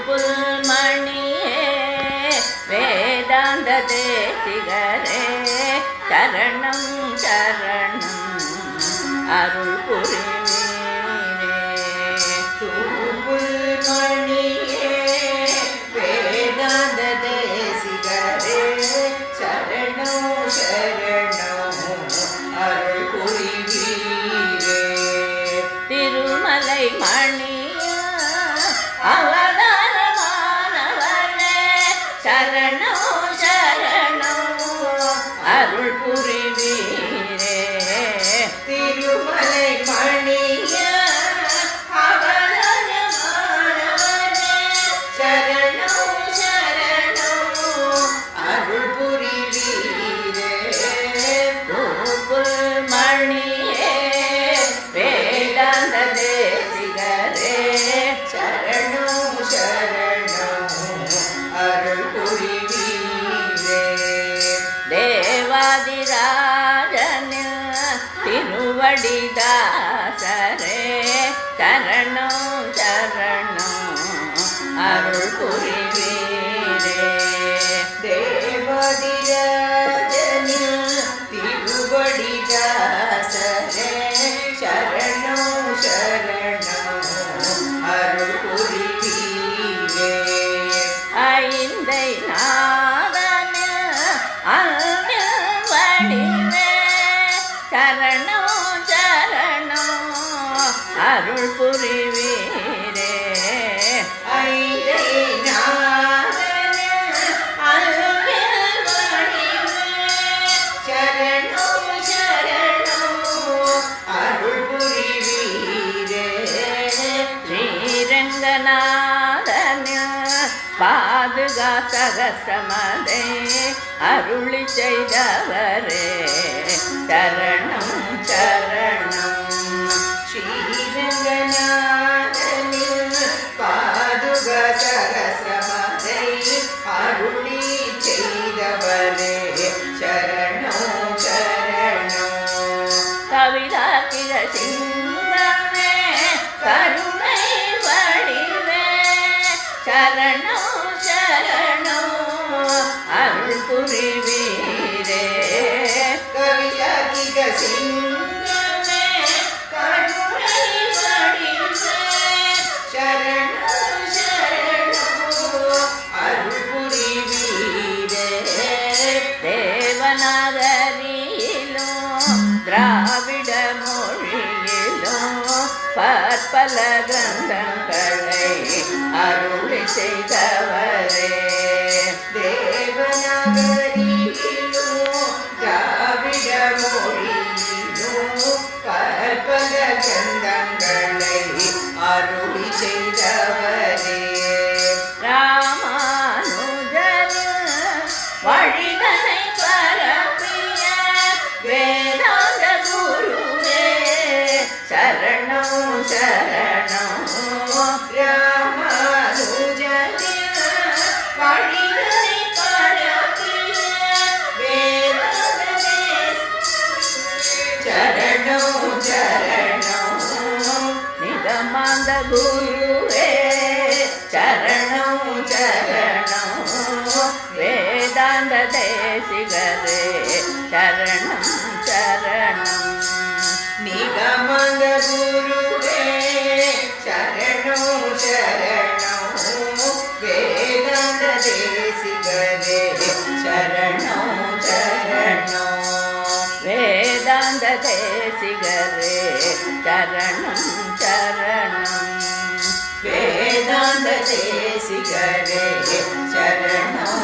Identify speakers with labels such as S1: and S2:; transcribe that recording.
S1: புல்மணியே வேதாந்த தேசிகரே சரணம் சரணம் அருள் புரிவீரே.
S2: புல்மணியே வேதாந்த தேசிகரே சரணம் சரணம் அருள் புரிவீரே.
S1: திருமலை மணியா அவதாரமானவரே சரணம் சரணம் அருள் புரிவீரே.
S2: திருமலை மணியா அவதாரமானவரே சரணம் சரணம் அருள் புரிவீரே.
S1: புல்மணியே வேதாந்த தேசிகரே
S2: சரணம் சரணம் அருள் புரிவீரே.
S1: தேவாதிராஜனில் திருவடிதாசரே சரணம் சரணம் அருள் புரிவீரே.
S2: தேவதிராஜனில் திருவடிதாசரே சரணம் சரணம் அருள் புரிவீரே.
S1: ஐந்தை நாதனில் அருள் வடிவே சரணம் சரணம் அருள் புரிவீரே.
S2: ஐந்தை நாதனில் அருள் வடிவே சரணம் சரணம் அருள் புரிவீரே.
S1: ஸ்ரீரங்கநாதனில் பாதுகா சகசிரமதை அருளி செய்தவரே சரணம் சரணம்.
S2: ஸ்ரீரங்கநாதனில் பாதுக சகசிரமதை அருளி செய்தவரே சரணம் சரணம்.
S1: கவிதாக்கிர சிங்கமே கருணை வடிவே சரணம் சரணம் அருள் புரிவீரே.
S2: கவிதாகிக சிங்கமே கருணை வடிவே சரணம் சரணம் அருள் புரிவீரே.
S1: தேவநாகரியிலும் திராவிட மொழியிலும் பற்பல கிரந்தங்களை அருளி செய்தவரே
S2: தேவநாகரியிலும் திராவிட மொழியிலும் பற்பல கிரந்தங்களை அருளி செய்தவரே.
S1: ராமானுஜரின் வழிதனை பரப்பிய வேதாந்த குருவே சரணம் சரணம்
S2: ராமானுஜரின் வழிதனை பரப்பிய வேதாந்த சரணம் சரணம்
S1: நிகமாந்த குருவே சரணம் சரணம் வேதாந்த தேசிகரே சரணம் சரணம்.
S2: நிகமங்க குருவே சரணம் சரணம் வேதாந்த தேசிகரே சரணம் சரணம்.
S1: வேதாந்த தேசிகரே சரணம் சரணம்
S2: வேதாந்த தேசிகரே சரணம்